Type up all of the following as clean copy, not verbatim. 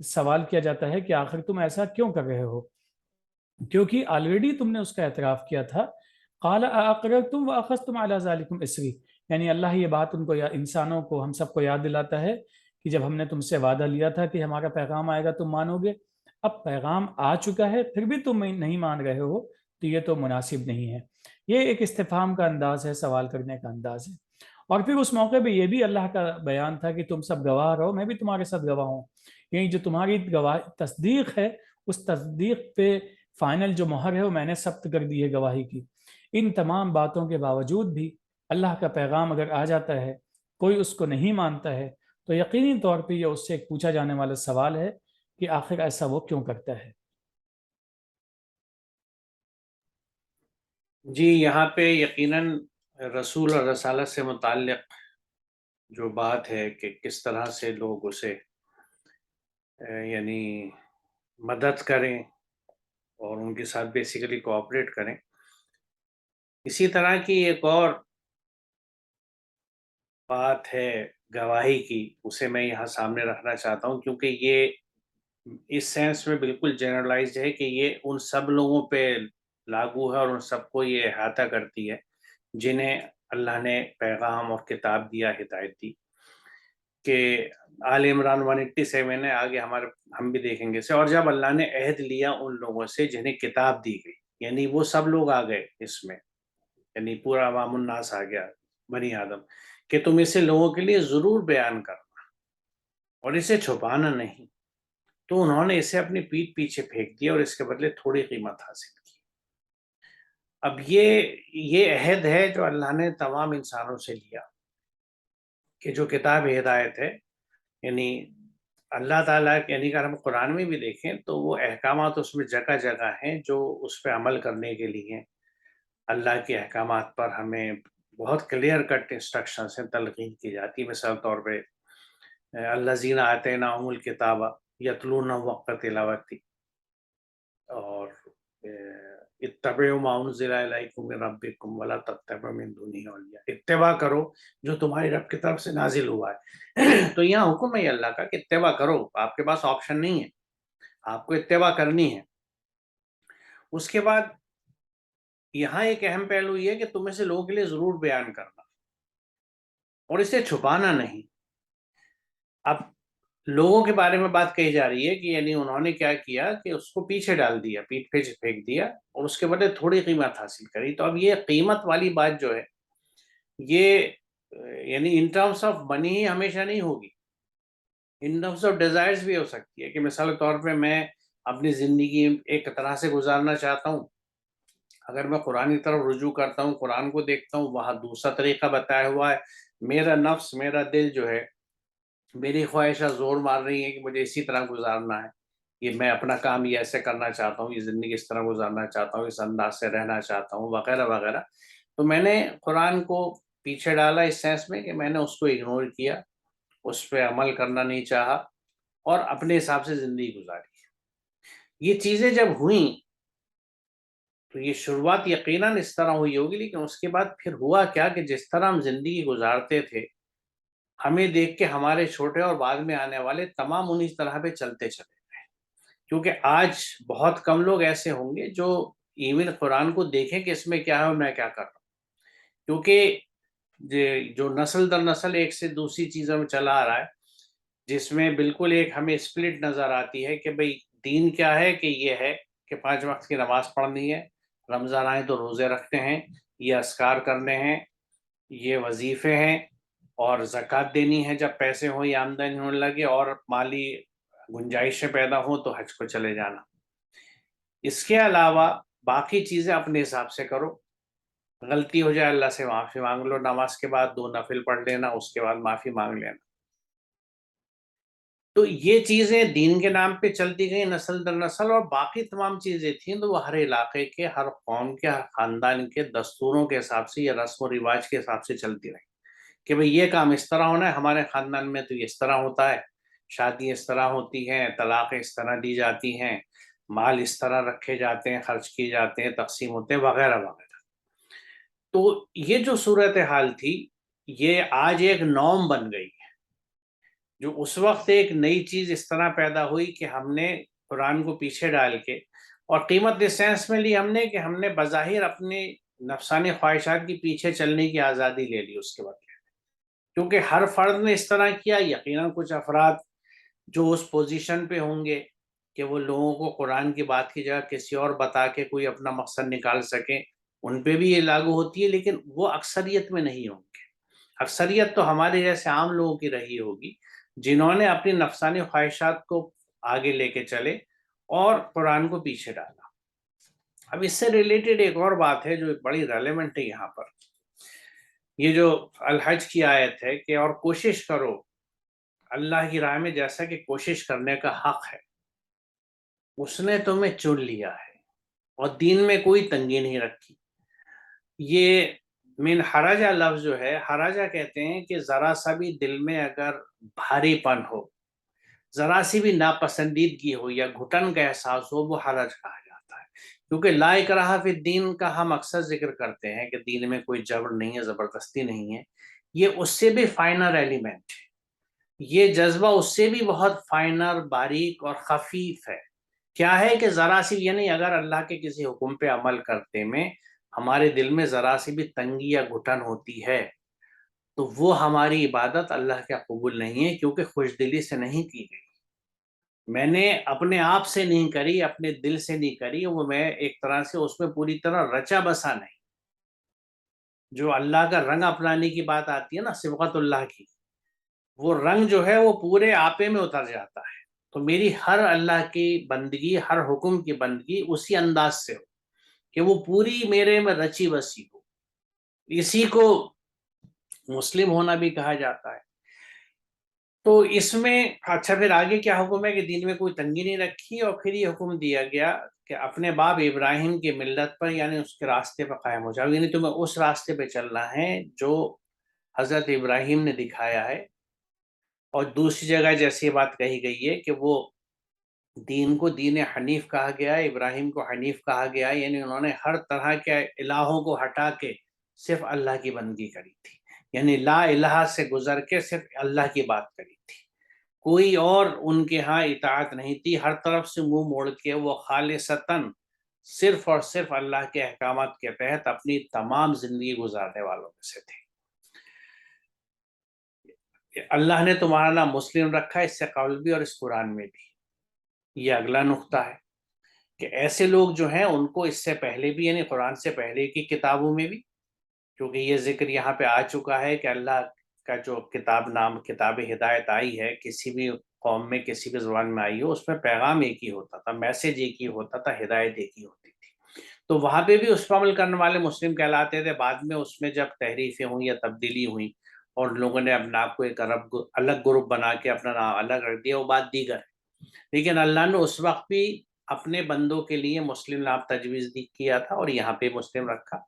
سوال کیا جاتا ہے کہ آخر تم ایسا کیوں کر رہے ہو، کیونکہ آلریڈی تم نے اس کا اعتراف کیا تھا۔ قال اقررتم واخذتم على ذلكم اسری، یعنی اللہ یہ بات ان کو انسانوں کو، ہم سب کو یاد دلاتا ہے کہ جب ہم نے تم سے وعدہ لیا تھا کہ ہمارا پیغام آئے گا تم مانو گے، اب پیغام آ چکا ہے پھر بھی تم نہیں مان رہے ہو، تو یہ تو مناسب نہیں ہے۔ یہ ایک استفہام کا انداز ہے، سوال کرنے کا انداز ہے۔ اور پھر اس موقع پہ یہ بھی اللہ کا بیان تھا کہ تم سب گواہ رہو، میں بھی تمہارے ساتھ گواہ ہوں، یعنی جو تمہاری گواہ تصدیق ہے، اس تصدیق پہ فائنل جو مہر ہے وہ میں نے ثبت کر دی ہے گواہی کی۔ ان تمام باتوں کے باوجود بھی اللہ کا پیغام اگر آ جاتا ہے، کوئی اس کو نہیں مانتا ہے، تو یقینی طور پہ یہ اس سے ایک پوچھا جانے والا سوال ہے کہ آخر ایسا وہ کیوں کرتا ہے۔ جی، یہاں پہ یقیناً رسول اور رسالت سے متعلق جو بات ہے کہ کس طرح سے لوگ اسے یعنی مدد کریں اور ان کے ساتھ بیسیکلی کوآپریٹ کریں، اسی طرح کی ایک اور بات ہے گواہی کی، اسے میں یہاں سامنے رکھنا چاہتا ہوں، کیونکہ یہ اس سینس میں بالکل جنرلائزڈ ہے کہ یہ ان سب لوگوں پہ لاگو ہے اور ان سب کو یہ احاطہ کرتی ہے جنہیں اللہ نے پیغام اور کتاب دیا، ہدایت دی۔ کہ آل عمران 187 ہے، آگے ہم بھی دیکھیں گے سے، اور جب اللہ نے عہد لیا ان لوگوں سے جنہیں کتاب دی گئی، یعنی وہ سب لوگ آ گئے اس میں، یعنی پورا عوام الناس آ گیا، بنی آدم، کہ تم اسے لوگوں کے لیے ضرور بیان کرنا اور اسے چھپانا نہیں، تو انہوں نے اسے اپنی پیٹھ پیچھے پھینک دیا اور اس کے بدلے تھوڑی قیمت حاصل کی۔ اب یہ عہد ہے جو اللہ نے تمام انسانوں سے لیا کہ جو کتاب ہدایت ہے، یعنی اللہ تعالیٰ، یعنی اگر ہم قرآن میں بھی دیکھیں تو وہ احکامات اس میں جگہ جگہ ہیں جو اس پہ عمل کرنے کے لیے ہیں۔ اللہ کے احکامات پر ہمیں بہت کلیئر کٹ انسٹرکشنز ہیں، تلقین کی جاتی ہے۔ مثال طور پہ الذین آتیناہم الکتاب یتلونہ وقت تلاوتی، اور اتبعوا ما انزل الیکم من ربکم ولا تتبعوا من دونہ اولیاء، اتباع کرو جو تمہاری رب کی طرف سے نازل ہوا ہے۔ تو یہاں حکم ہے اللہ کا کہ اتباع کرو، آپ کے پاس آپشن نہیں ہے، آپ کو اتباع کرنی ہے۔ اس کے بعد یہاں ایک اہم پہلو یہ ہے کہ تم اسے لوگوں کے لیے ضرور بیان کرنا اور اسے چھپانا نہیں۔ اب لوگوں کے بارے میں بات کہی جا رہی ہے کہ یعنی انہوں نے کیا کیا کہ اس کو پیچھے ڈال دیا، پیٹھ پیچھے پھینک دیا اور اس کے بدلے تھوڑی قیمت حاصل کری۔ تو اب یہ قیمت والی بات جو ہے، یہ یعنی ان ٹرمز آف منی ہی ہمیشہ نہیں ہوگی، ان ٹرمز آف ڈیزائرز بھی ہو سکتی ہے۔ کہ مثال طور پہ میں اپنی زندگی ایک طرح سے گزارنا چاہتا ہوں، اگر میں قرآن کی طرف رجوع کرتا ہوں، قرآن کو دیکھتا ہوں، وہاں دوسرا طریقہ بتایا ہوا ہے، میرا نفس، میرا دل جو ہے، میری خواہشیں زور مار رہی ہیں کہ مجھے اسی طرح گزارنا ہے، یہ میں اپنا کام یہ ایسے کرنا چاہتا ہوں، یہ زندگی اس طرح گزارنا چاہتا ہوں، اس انداز سے رہنا چاہتا ہوں، وغیرہ وغیرہ۔ تو میں نے قرآن کو پیچھے ڈالا اس سینس میں کہ میں نے اس کو اگنور کیا، اس پہ عمل کرنا نہیں چاہا اور اپنے حساب سے زندگی گزاری۔ یہ چیزیں جب ہوئیں تو یہ شروعات یقیناً اس طرح ہوئی ہوگی، لیکن اس کے بعد پھر ہوا کیا کہ جس طرح ہم زندگی گزارتے تھے، ہمیں دیکھ کے ہمارے چھوٹے اور بعد میں آنے والے تمام انہی طرح پہ چلتے چلے گئے۔ کیونکہ آج بہت کم لوگ ایسے ہوں گے جو ایون قرآن کو دیکھیں کہ اس میں کیا ہے اور میں کیا کر رہا ہوں، کیونکہ جو نسل در نسل ایک سے دوسری چیزوں میں چلا آ رہا ہے، جس میں بالکل ایک ہمیں سپلٹ نظر آتی ہے کہ بھئی دین کیا ہے، کہ یہ ہے کہ 5 وقت کی نماز پڑھنی ہے، رمضان آئے تو روزے رکھتے ہیں، یہ اذکار کرنے ہیں، یہ وظیفے ہیں، اور زکوٰۃ دینی ہے جب پیسے ہوں یا آمدنی ہونے لگے، اور مالی گنجائشیں پیدا ہوں تو حج کو چلے جانا۔ اس کے علاوہ باقی چیزیں اپنے حساب سے کرو، غلطی ہو جائے اللہ سے معافی مانگ لو، نماز کے بعد 2 نفل پڑھ لینا، اس کے بعد معافی مانگ لینا۔ تو یہ چیزیں دین کے نام پہ چلتی گئی نسل در نسل، اور باقی تمام چیزیں تھیں تو وہ ہر علاقے کے، ہر قوم کے، ہر خاندان کے دستوروں کے حساب سے یا رسم و رواج کے حساب سے چلتی رہی کہ بھئی یہ کام اس طرح ہونا ہے، ہمارے خاندان میں تو یہ اس طرح ہوتا ہے، شادی اس طرح ہوتی ہے، طلاق اس طرح دی جاتی ہیں، مال اس طرح رکھے جاتے ہیں، خرچ کیے جاتے ہیں، تقسیم ہوتے ہیں، وغیرہ وغیرہ۔ تو یہ جو صورتحال تھی، یہ آج ایک نارم بن گئی ہے جو اس وقت ایک نئی چیز اس طرح پیدا ہوئی کہ ہم نے قرآن کو پیچھے ڈال کے، اور قیمت اس سینس میں لی ہم نے کہ ہم نے بظاہر اپنی نفسانی خواہشات کے پیچھے چلنے کی آزادی لے لی اس کے بدلے، کیونکہ ہر فرد نے اس طرح کیا، یقیناً کچھ افراد جو اس پوزیشن پہ ہوں گے کہ وہ لوگوں کو قرآن کی بات کی جگہ کسی اور بتا کے کوئی اپنا مقصد نکال سکیں، ان پہ بھی یہ لاگو ہوتی ہے، لیکن وہ اکثریت میں نہیں ہوں گے۔ اکثریت تو ہمارے جیسے عام لوگوں کی رہی ہوگی، جنہوں نے اپنی نفسانی خواہشات کو آگے لے کے چلے اور قرآن کو پیچھے ڈالا۔ اب اس سے ریلیٹڈ ایک اور بات ہے جو بڑی ریلیونٹ ہے یہاں پر، یہ جو الحج کی آیت ہے کہ اور کوشش کرو اللہ کی راہ میں جیسا کہ کوشش کرنے کا حق ہے، اس نے تمہیں چن لیا ہے اور دین میں کوئی تنگی نہیں رکھی۔ یہ من حرجہ لفظ جو ہے، حرجہ کہتے ہیں کہ ذرا سا بھی دل میں اگر بھاری پن ہو، ذرا سی بھی ناپسندیدگی ہو یا گھٹن کا احساس ہو، وہ حرج کہا جاتا ہے۔ کیونکہ لا اکراہ فی الدین کا ہم اکثر ذکر کرتے ہیں کہ دین میں کوئی جبر نہیں ہے، زبردستی نہیں ہے، یہ اس سے بھی فائنر ایلیمنٹ ہے، یہ جذبہ اس سے بھی بہت فائنر، باریک اور خفیف ہے۔ کیا ہے کہ ذرا سی، یعنی اگر اللہ کے کسی حکم پہ عمل کرتے میں ہمارے دل میں ذرا سی بھی تنگی یا گھٹن ہوتی ہے تو وہ ہماری عبادت اللہ کا قبول نہیں ہے، کیونکہ خوش دلی سے نہیں کی گئی، میں نے اپنے آپ سے نہیں کری، اپنے دل سے نہیں کری، وہ میں ایک طرح سے اس میں پوری طرح رچا بسا نہیں۔ جو اللہ کا رنگ اپنانے کی بات آتی ہے نا، صبغت اللہ کی، وہ رنگ جو ہے وہ پورے آپے میں اتر جاتا ہے۔ تو میری ہر اللہ کی بندگی، ہر حکم کی بندگی اسی انداز سے ہو کہ وہ پوری میرے میں رچی بسی ہو، اسی کو مسلم ہونا بھی کہا جاتا ہے۔ تو اس میں اچھا پھر آگے کیا حکم ہے کہ دین میں کوئی تنگی نہیں رکھی، اور پھر یہ حکم دیا گیا کہ اپنے باپ ابراہیم کی ملت پر، یعنی اس کے راستے پر قائم ہو جاؤ، یعنی تمہیں اس راستے پہ چلنا ہے جو حضرت ابراہیم نے دکھایا ہے۔ اور دوسری جگہ جیسی بات کہی گئی ہے کہ وہ دین کو دین حنیف کہا گیا ہے، ابراہیم کو حنیف کہا گیا ہے، یعنی انہوں نے ہر طرح کے الہوں کو ہٹا کے صرف اللہ کی بندگی کری تھی، یعنی لا الہ سے گزر کے صرف اللہ کی بات کری تھی، کوئی اور ان کے ہاں اطاعت نہیں تھی، ہر طرف سے منہ موڑ کے وہ خالصتاً صرف اور صرف اللہ کے احکامات کے تحت اپنی تمام زندگی گزارنے والوں میں سے تھے۔ اللہ نے تمہارا نام مسلم رکھا، اس سے قبل بھی اور اس قرآن میں بھی۔ یہ اگلا نقطہ ہے کہ ایسے لوگ جو ہیں ان کو اس سے پہلے بھی، یعنی قرآن سے پہلے کی کتابوں میں بھی، کیونکہ یہ ذکر یہاں پہ آ چکا ہے کہ اللہ کا جو کتاب نام کتاب ہدایت آئی ہے، کسی بھی قوم میں کسی بھی زبان میں آئی ہو، اس میں پیغام ایک ہی ہوتا تھا، میسج ایک ہی ہوتا تھا، ہدایت ایک ہی ہوتی تھی۔ تو وہاں پہ بھی اس پر عمل کرنے والے مسلم کہلاتے تھے۔ بعد میں اس میں جب تحریفیں ہوئیں یا تبدیلی ہوئیں اور لوگوں نے اپنے آپ کو ایک الگ گروپ بنا کے اپنا نام الگ رکھ دیا، وہ بات دیگر ہے، لیکن اللہ نے اس وقت بھی اپنے بندوں کے لیے مسلم نام تجویز کیا تھا اور یہاں پہ مسلم رکھا۔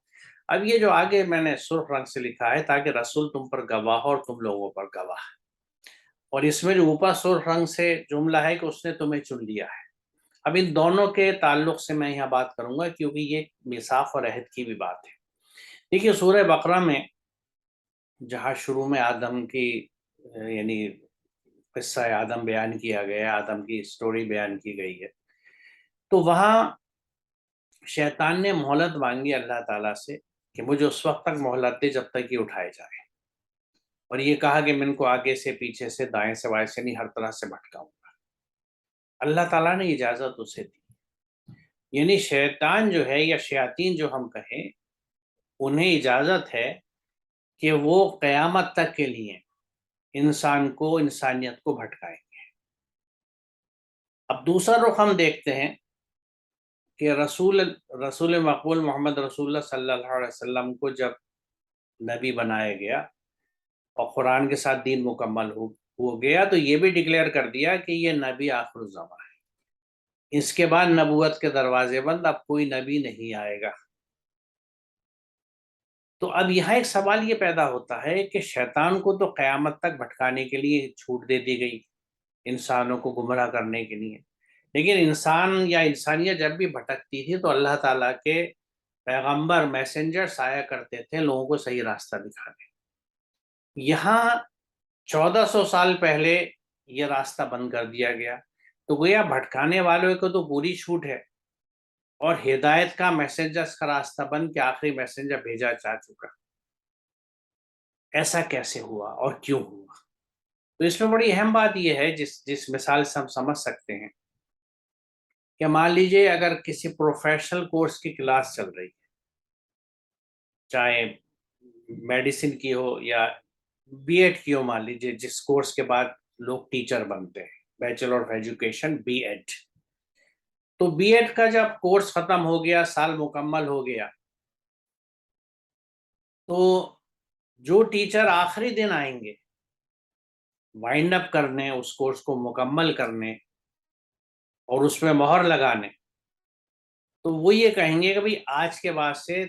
اب یہ جو آگے میں نے سرخ رنگ سے لکھا ہے، تاکہ رسول تم پر گواہ ہو اور تم لوگوں پر گواہ، اور اس میں جو اوپر سرخ رنگ سے جملہ ہے کہ اس نے تمہیں چن لیا ہے۔ اب ان دونوں کے تعلق سے میں یہاں بات کروں گا، کیونکہ یہ میثاق اور عہد کی بھی بات ہے۔ دیکھیے سورہ بقرہ میں جہاں شروع میں آدم کی یعنی قصہ آدم بیان کیا گیا، آدم کی سٹوری بیان کی گئی ہے، تو وہاں شیطان نے مہلت مانگی اللہ تعالیٰ سے کہ مجھے اس وقت تک مہلت دے جب تک یہ اٹھائے جائے، اور یہ کہا کہ میں ان کو آگے سے، پیچھے سے، دائیں سے، بائیں سے نہیں، ہر طرح سے بھٹکاؤں گا۔ اللہ تعالیٰ نے اجازت اسے دی، یعنی شیطان جو ہے یا شیاطین جو ہم کہیں، انہیں اجازت ہے کہ وہ قیامت تک کے لیے انسان کو، انسانیت کو بھٹکائیں گے۔ اب دوسرا رخ ہم دیکھتے ہیں کہ رسول مقبول محمد رسول اللہ صلی اللہ علیہ وسلم کو جب نبی بنایا گیا اور قرآن کے ساتھ دین مکمل ہو گیا، تو یہ بھی ڈکلیئر کر دیا کہ یہ نبی آخر الزمان ہے، اس کے بعد نبوت کے دروازے بند، اب کوئی نبی نہیں آئے گا۔ تو اب یہاں ایک سوال یہ پیدا ہوتا ہے کہ شیطان کو تو قیامت تک بھٹکانے کے لیے چھوٹ دے دی گئی، انسانوں کو گمراہ کرنے کے لیے، لیکن انسان یا انسانیت جب بھی بھٹکتی تھی تو اللہ تعالیٰ کے پیغمبر، میسنجرز آیا کرتے تھے لوگوں کو صحیح راستہ دکھانے۔ یہاں 1400 سال پہلے یہ راستہ بند کر دیا گیا. تو گویا بھٹکانے والوں کو تو پوری چھوٹ ہے، اور ہدایت کا میسنجرز کا راستہ بند کہ آخری میسنجر بھیجا جا چکا. ایسا کیسے ہوا اور کیوں ہوا؟ تو اس میں بڑی اہم بات یہ ہے، جس مثال سے ہم سمجھ سکتے ہیں کہ مان لیجئے اگر کسی پروفیشنل کورس کی کلاس چل رہی ہے، چاہے میڈیسن کی ہو یا بی ایڈ کی ہو، مان لیجئے جس کورس کے بعد لوگ ٹیچر بنتے ہیں، bachelor of education B Ed. تو بی ایڈ کا جب کورس ختم ہو گیا، سال مکمل ہو گیا، تو جو ٹیچر آخری دن آئیں گے وائنڈ اپ کرنے، اس کورس کو مکمل کرنے اور اس میں مہر لگانے، تو وہ یہ کہیں گے کہ بھئی آج کے بعد سے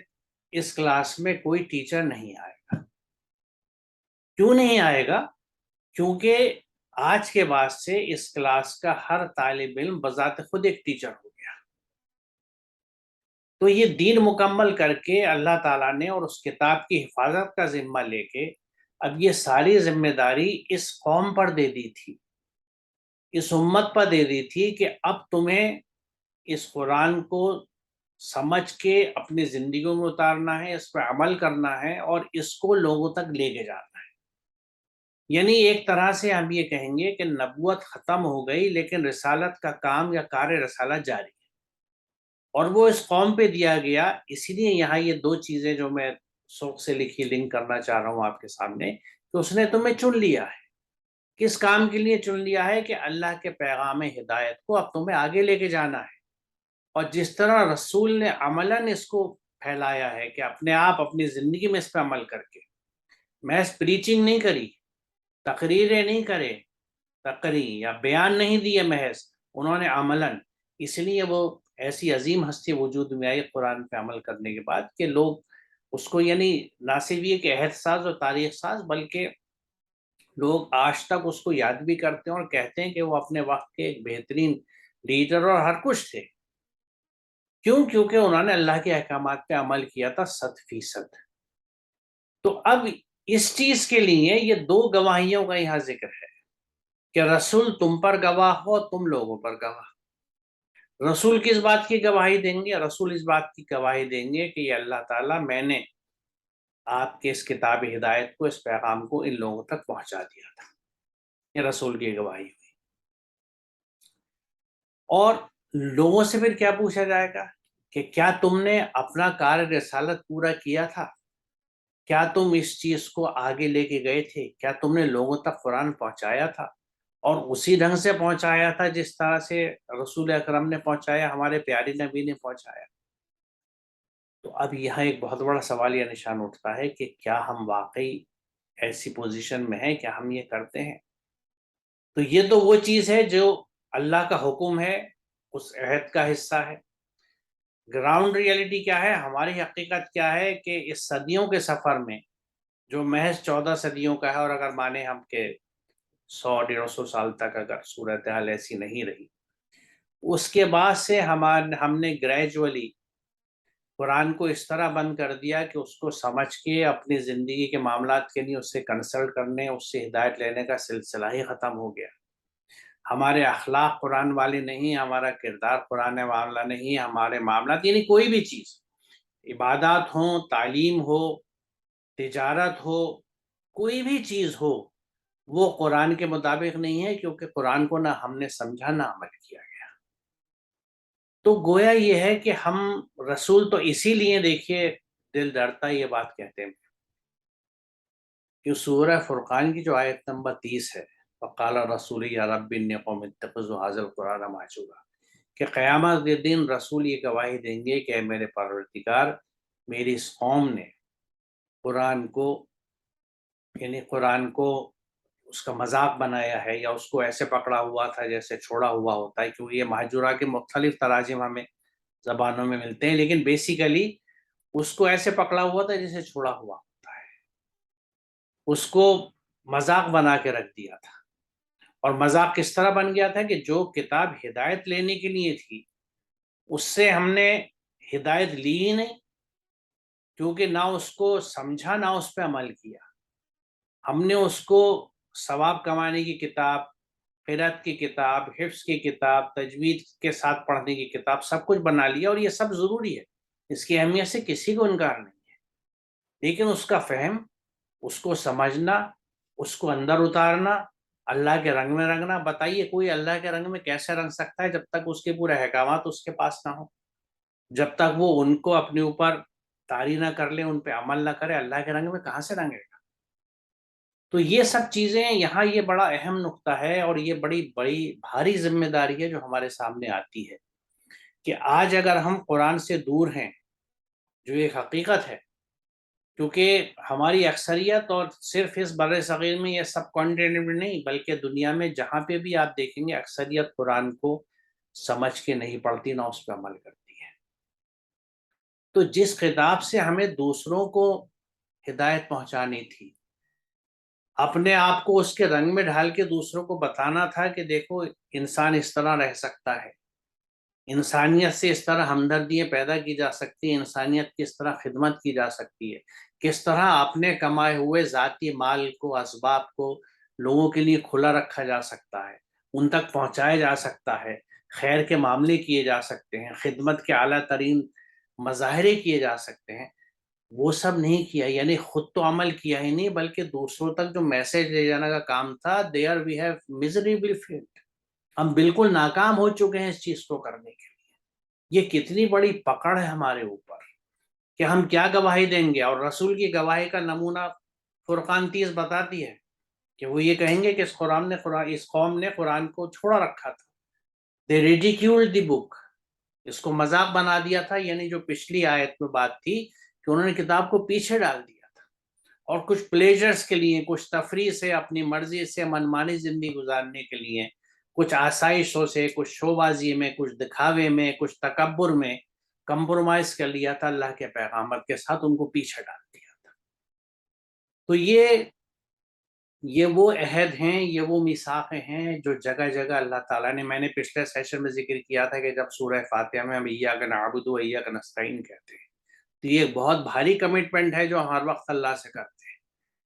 اس کلاس میں کوئی ٹیچر نہیں آئے گا. کیوں نہیں آئے گا؟ کیونکہ آج کے بعد سے اس کلاس کا ہر طالب علم بذات خود ایک ٹیچر ہو گیا. تو یہ دین مکمل کر کے اللہ تعالیٰ نے اور اس کتاب کی حفاظت کا ذمہ لے کے اب یہ ساری ذمہ داری اس قوم پر دے دی تھی، اس امت پر دے دی تھی کہ اب تمہیں اس قرآن کو سمجھ کے اپنی زندگیوں میں اتارنا ہے، اس پہ عمل کرنا ہے اور اس کو لوگوں تک لے کے جانا ہے. یعنی ایک طرح سے ہم یہ کہیں گے کہ نبوت ختم ہو گئی، لیکن رسالت کا کام یا کار رسالت جاری ہے، اور وہ اس قوم پہ دیا گیا. اسی لیے یہاں یہ دو چیزیں جو میں شوق سے لکھی لنک کرنا چاہ رہا ہوں آپ کے سامنے، کہ اس نے تمہیں چن لیا ہے. کس کام کے لیے چن لیا ہے؟ کہ اللہ کے پیغام ہدایت کو اب تمہیں آگے لے کے جانا ہے. اور جس طرح رسول نے عملاً اس کو پھیلایا ہے کہ اپنے آپ اپنی زندگی میں اس پہ عمل کر کے، محض پریچنگ نہیں کری، تقریریں نہیں کرے، تقریر یا بیان نہیں دیے، محض انہوں نے عملاً. اس لیے وہ ایسی عظیم ہستی وجود میں آئی قرآن پہ عمل کرنے کے بعد کہ لوگ اس کو، یعنی نہ صرف یہ کہ عہد ساز اور تاریخ ساز، بلکہ لوگ آج تک اس کو یاد بھی کرتے ہیں اور کہتے ہیں کہ وہ اپنے وقت کے ایک بہترین لیڈر اور ہر کچھ تھے. کیوں؟ کیونکہ انہوں نے اللہ کے احکامات پہ عمل کیا تھا 100%. تو اب اس چیز کے لیے یہ دو گواہیوں کا یہاں ذکر ہے کہ رسول تم پر گواہ ہو، تم لوگوں پر گواہ. رسول کس بات کی گواہی دیں گے؟ رسول اس بات کی گواہی دیں گے کہ یہ اللہ تعالیٰ، میں نے آپ کے اس کتاب ہدایت کو، اس پیغام کو ان لوگوں تک پہنچا دیا تھا. یہ رسول کی گواہی ہوئی. اور لوگوں سے پھر کیا پوچھا جائے گا کہ کیا تم نے اپنا کار رسالت پورا کیا تھا؟ کیا تم اس چیز کو آگے لے کے گئے تھے؟ کیا تم نے لوگوں تک قرآن پہنچایا تھا؟ اور اسی ڈھنگ سے پہنچایا تھا جس طرح سے رسول اکرم نے پہنچایا، ہمارے پیارے نبی نے پہنچایا؟ تو اب یہاں ایک بہت بڑا سوال یا نشان اٹھتا ہے کہ کیا ہم واقعی ایسی پوزیشن میں ہیں کہ ہم یہ کرتے ہیں؟ تو یہ تو وہ چیز ہے جو اللہ کا حکم ہے، اس عہد کا حصہ ہے. گراؤنڈ ریئلٹی کیا ہے؟ ہماری حقیقت کیا ہے؟ کہ اس صدیوں کے سفر میں، جو محض 14 صدیوں کا ہے، اور اگر مانے ہم کہ 100-150 سال تک اگر صورتحال ایسی نہیں رہی، اس کے بعد سے ہم نے گریجولی قرآن کو اس طرح بند کر دیا کہ اس کو سمجھ کے اپنی زندگی کے معاملات کے لیے اس سے کنسلٹ کرنے، اس سے ہدایت لینے کا سلسلہ ہی ختم ہو گیا. ہمارے اخلاق قرآن والے نہیں، ہمارا کردار قرآن والا نہیں، ہمارے معاملات، یعنی کوئی بھی چیز، عبادات ہوں، تعلیم ہو، تجارت ہو، کوئی بھی چیز ہو، وہ قرآن کے مطابق نہیں ہے، کیونکہ قرآن کو نہ ہم نے سمجھا نہ عمل کیا گیا. تو گویا یہ ہے کہ ہم رسول تو اسی لیے، دیکھیے دل ڈرتا یہ بات کہتے ہیں کہ سورہ فرقان کی جو آیت نمبر 30 ہے، وقال رسول یا رب انی قوم اتخذوا ھذا القرآن مہجورا، کہ قیامت کے دن رسول یہ گواہی دیں گے کہ اے میرے پروردگار، میری اس قوم نے قرآن کو، یعنی قرآن کو اس کا مذاق بنایا ہے، یا اس کو ایسے پکڑا ہوا تھا جیسے چھوڑا ہوا ہوتا ہے. کیونکہ یہ مہجورہ کے مختلف تراجم ہمیں زبانوں میں ملتے ہیں، لیکن بیسیکلی اس کو ایسے پکڑا ہوا تھا جیسے چھوڑا ہوا ہوتا ہے. اس کو مذاق بنا کے رکھ دیا تھا. اور مذاق کس طرح بن گیا تھا کہ جو کتاب ہدایت لینے کے لیے تھی، اس سے ہم نے ہدایت لی ہی نہیں، کیونکہ نہ اس کو سمجھا نہ اس پہ عمل کیا. ہم نے اس کو ثواب کمانے کی کتاب، قرأت کی کتاب، حفظ کی کتاب، تجوید کے ساتھ پڑھنے کی کتاب، سب کچھ بنا لیا، اور یہ سب ضروری ہے، اس کی اہمیت سے کسی کو انکار نہیں ہے، لیکن اس کا فہم، اس کو سمجھنا، اس کو اندر اتارنا، اللہ کے رنگ میں رنگنا. بتائیے کوئی اللہ کے رنگ میں کیسے رنگ سکتا ہے جب تک اس کے پورے احکامات اس کے پاس نہ ہو، جب تک وہ ان کو اپنے اوپر طاری نہ کر لے، ان پہ عمل نہ کرے، اللہ کے رنگ میں کہاں سے رنگے گا؟ تو یہ سب چیزیں یہاں، یہ بڑا اہم نقطہ ہے، اور یہ بڑی بڑی بھاری ذمہ داری ہے جو ہمارے سامنے آتی ہے کہ آج اگر ہم قرآن سے دور ہیں، جو ایک حقیقت ہے، کیونکہ ہماری اکثریت، اور صرف اس بر صغیر میں، یہ سب کانٹینٹ میں نہیں بلکہ دنیا میں جہاں پہ بھی آپ دیکھیں گے، اکثریت قرآن کو سمجھ کے نہیں پڑھتی، نہ اس پہ عمل کرتی ہے. تو جس خطاب سے ہمیں دوسروں کو ہدایت پہنچانی تھی، اپنے آپ کو اس کے رنگ میں ڈھال کے دوسروں کو بتانا تھا کہ دیکھو انسان اس طرح رہ سکتا ہے، انسانیت سے اس طرح ہمدردیاں پیدا کی جا سکتی ہیں، انسانیت کی اس طرح خدمت کی جا سکتی ہے، کس طرح اپنے کمائے ہوئے ذاتی مال کو، اسباب کو لوگوں کے لیے کھلا رکھا جا سکتا ہے، ان تک پہنچایا جا سکتا ہے، خیر کے معاملے کیے جا سکتے ہیں، خدمت کے اعلیٰ ترین مظاہرے کیے جا سکتے ہیں. وہ سب نہیں کیا، یعنی خود تو عمل کیا ہی نہیں بلکہ دوسروں تک جو میسج لے جانے کا کام تھا، there we have miserably failed. ہم بالکل ناکام ہو چکے ہیں اس چیز کو کرنے کے لیے. یہ کتنی بڑی پکڑ ہے ہمارے اوپر کہ ہم کیا گواہی دیں گے. اور رسول کی گواہی کا نمونہ فرقان 30 بتاتی ہے کہ وہ یہ کہیں گے کہ اس قوم نے قرآن کو چھوڑا رکھا تھا. they ridiculed the book. اس کو مذاق بنا دیا تھا، یعنی جو پچھلی آیت میں بات تھی کہ انہوں نے کتاب کو پیچھے ڈال دیا تھا، اور کچھ پلیجرز کے لیے، کچھ تفریح سے، اپنی مرضی سے منمانی زندگی گزارنے کے لیے، کچھ آسائشوں سے، کچھ شو بازی میں، کچھ دکھاوے میں، کچھ تکبر میں کمپرومائز کر لیا تھا اللہ کے پیغامبر کے ساتھ، ان کو پیچھے ڈال دیا تھا. تو یہ وہ عہد ہیں، یہ وہ میثاقیں ہیں جو جگہ جگہ اللہ تعالیٰ نے، میں نے پچھلے سیشن میں ذکر کیا تھا کہ جب سورہ فاتحہ میں ہم ایاک نعبد و ایاک نستعین کہتے ہیں، تو یہ ایک بہت بھاری کمٹمنٹ ہے جو ہر وقت اللہ سے کرتے ہیں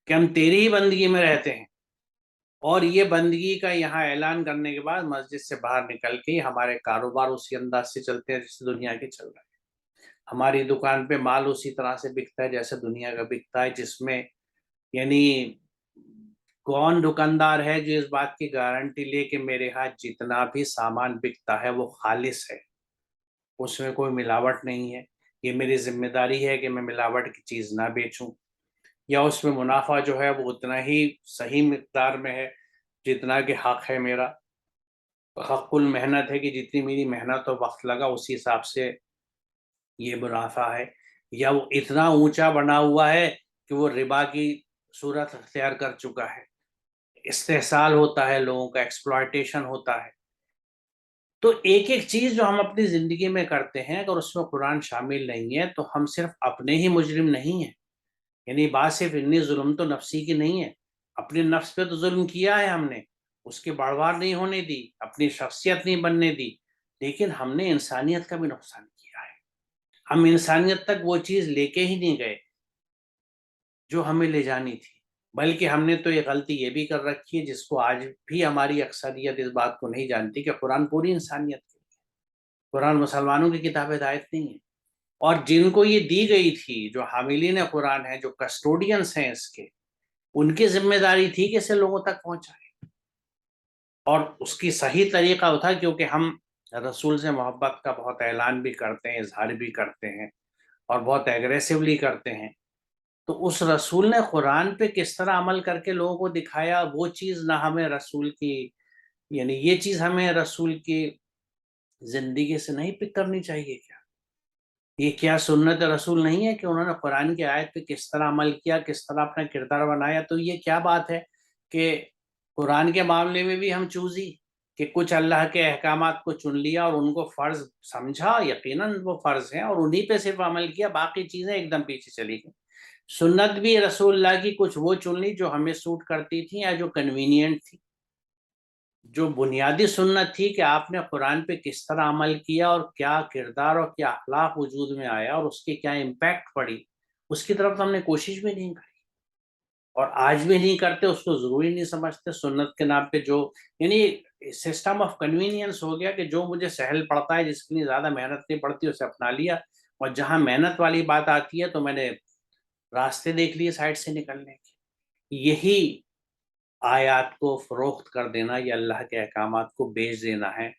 کہ ہم تیری ہی بندگی میں رہتے ہیں. اور یہ بندگی کا یہاں اعلان کرنے کے بعد مسجد سے باہر نکل کے ہمارے کاروبار اسی انداز سے چلتے ہیں جیسے دنیا کے چل رہے ہیں. ہماری دکان پہ مال اسی طرح سے بکتا ہے جیسے دنیا کا بکتا ہے، جس میں یعنی کون دکاندار ہے جو اس بات کی گارنٹی لے کہ میرے ہاتھ جتنا بھی سامان بکتا ہے وہ خالص ہے، اس میں کوئی ملاوٹ نہیں ہے. یہ میری ذمہ داری ہے کہ میں ملاوٹ کی چیز نہ بیچوں، یا اس میں منافع جو ہے وہ اتنا ہی صحیح مقدار میں ہے جتنا کہ حق ہے میرا. حق المحنت ہے کہ جتنی میری محنت اور وقت لگا اسی حساب سے یہ منافع ہے. یا وہ اتنا اونچا بنا ہوا ہے کہ وہ ربا کی صورت اختیار کر چکا ہے، استحصال ہوتا ہے، لوگوں کا ایکسپلائٹیشن ہوتا ہے. تو ایک ایک چیز جو ہم اپنی زندگی میں کرتے ہیں، اگر اس میں قرآن شامل نہیں ہے تو ہم صرف اپنے ہی مجرم نہیں ہیں. یعنی بات صرف انی ظلم تو نفسی کی نہیں ہے، اپنے نفس پہ تو ظلم کیا ہے ہم نے، اس کی بڑھوار نہیں ہونے دی، اپنی شخصیت نہیں بننے دی، لیکن ہم نے انسانیت کا بھی نقصان کیا ہے. ہم انسانیت تک وہ چیز لے کے ہی نہیں گئے جو ہمیں لے جانی تھی، بلکہ ہم نے تو یہ غلطی یہ بھی کر رکھی ہے جس کو آج بھی ہماری اکثریت اس بات کو نہیں جانتی کہ قرآن پوری انسانیت کی ہے. قرآن مسلمانوں کی کتاب ہدایت نہیں ہے. اور جن کو یہ دی گئی تھی، جو حاملین قرآن ہیں، جو کسٹوڈینس ہیں اس کے، ان کی ذمہ داری تھی کہ اسے لوگوں تک پہنچائے. اور اس کی صحیح طریقہ تھا کیونکہ ہم رسول سے محبت کا بہت اعلان بھی کرتے ہیں، اظہار بھی کرتے ہیں، اور بہت ایگریسولی کرتے ہیں. تو اس رسول نے قرآن پہ کس طرح عمل کر کے لوگوں کو دکھایا، وہ چیز نہ ہمیں رسول کی، یعنی یہ چیز ہمیں رسول کی زندگی سے نہیں پک کرنی چاہیے کیا؟ یہ کیا سنت رسول نہیں ہے کہ انہوں نے قرآن کی آیت پہ کس طرح عمل کیا، کس طرح اپنا کردار بنایا؟ تو یہ کیا بات ہے کہ قرآن کے معاملے میں بھی ہم چوزی کہ کچھ اللہ کے احکامات کو چن لیا اور ان کو فرض سمجھا، یقیناً وہ فرض ہیں، اور انہی پہ صرف عمل کیا، باقی چیزیں ایک دم پیچھے چلی گئیں. سنت بھی رسول اللہ کی کچھ وہ چن لی جو ہمیں سوٹ کرتی تھی یا جو کنوینینٹ تھی. جو بنیادی سنت تھی کہ آپ نے قرآن پہ کس طرح عمل کیا اور کیا کردار اور کیا اخلاق وجود میں آیا اور اس کی کیا امپیکٹ پڑی، اس کی طرف ہم نے کوشش بھی نہیں کری. اور آج بھی نہیں کرتے، اس کو ضروری نہیں سمجھتے. سنت کے نام پہ جو یعنی سسٹم آف کنوینئنس ہو گیا کہ جو مجھے سہل پڑتا ہے، جس کے لیے زیادہ محنت نہیں پڑتی، اسے اپنا لیا. اور جہاں محنت والی بات آتی ہے تو میں نے راستے دیکھ لیے سائڈ سے نکلنے کے. یہی آیات کو فروخت کر دینا یا اللہ کے احکامات کو بیچ دینا ہے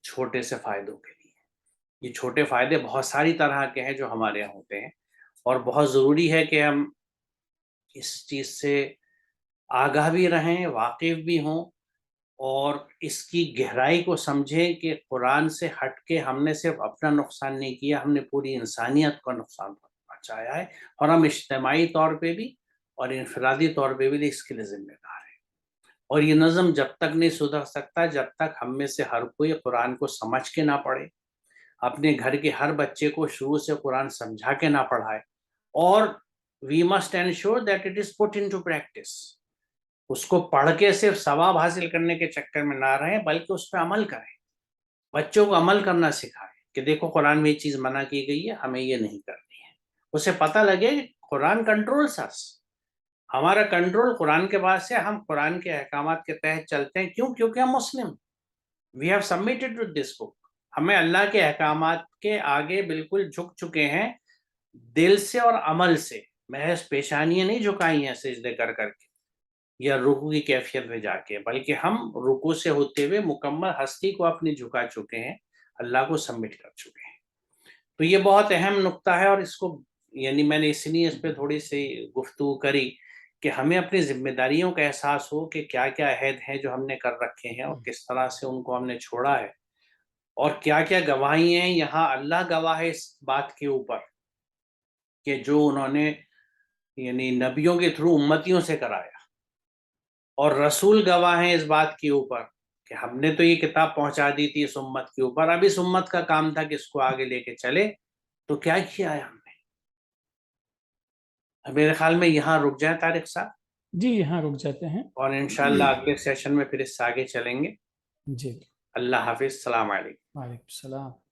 چھوٹے سے فائدوں کے لیے. یہ چھوٹے فائدے بہت ساری طرح کے ہیں جو ہمارے یہاں ہوتے ہیں، اور بہت ضروری ہے کہ ہم اس چیز سے آگاہ بھی رہیں، واقف بھی ہوں، اور اس کی گہرائی کو سمجھیں کہ قرآن سے ہٹ کے ہم نے صرف اپنا نقصان نہیں کیا، ہم نے پوری انسانیت کا نقصان پہنچایا ہے، اور ہم اجتماعی طور پہ بھی اور انفرادی طور پہ بھی اس کے لیے ذمہ دار ہیں. اور یہ نظم جب تک نہیں سدھر سکتا جب تک ہم میں سے ہر کوئی قرآن کو سمجھ کے نہ پڑھے، اپنے گھر کے ہر بچے کو شروع سے قرآن سمجھا کے نہ پڑھائے، اور we must ensure that it is put into practice. اس کو پڑھ کے صرف ثواب حاصل کرنے کے چکر میں نہ رہیں بلکہ اس پہ عمل کریں. بچوں کو عمل کرنا سکھائیں کہ دیکھو قرآن میں یہ چیز منع کی گئی ہے، ہمیں یہ نہیں کرنی ہے. اسے پتہ لگے کہ قرآن کنٹرولز us. ہمارا کنٹرول قرآن کے بعد سے، ہم قرآن کے احکامات کے تحت چلتے ہیں. کیوں؟ کیونکہ ہم مسلم. We have submitted with this book. ہمیں اللہ کے احکامات کے آگے بالکل جھک چکے ہیں، دل سے اور عمل سے. محض پیشانیاں نہیں جھکائی ہیں سجدے کر کر کے یا رکوع کی کیفیت میں جا کے، بلکہ ہم رکوع سے ہوتے ہوئے مکمل ہستی کو اپنی جھکا چکے ہیں، اللہ کو سبمٹ کر چکے ہیں. تو یہ بہت اہم نقطہ ہے، اور اس کو یعنی میں نے اس لیے اس پہ تھوڑی سی گفتگو کری کہ ہمیں اپنی ذمہ داریوں کا احساس ہو کہ کیا کیا عہد ہیں جو ہم نے کر رکھے ہیں اور کس طرح سے ان کو ہم نے چھوڑا ہے، اور کیا کیا گواہی ہیں. یہاں اللہ گواہ ہے اس بات کے اوپر کہ جو انہوں نے یعنی نبیوں کے تھرو امتیوں سے کرایا، اور رسول گواہ ہیں اس بات کے اوپر کہ ہم نے تو یہ کتاب پہنچا دی تھی اس امت کے اوپر، اب اس امت کا کام تھا کہ اس کو آگے لے کے چلے. تو کیا کیا ہے ہم نے؟ میرے خیال میں یہاں رک جائیں طارق صاحب، جی یہاں رک جاتے ہیں. اور انشاءاللہ اگلے سیشن میں پھر اس سے آگے چلیں گے. جی اللہ حافظ، السلام علیکم. وعلیکم السلام.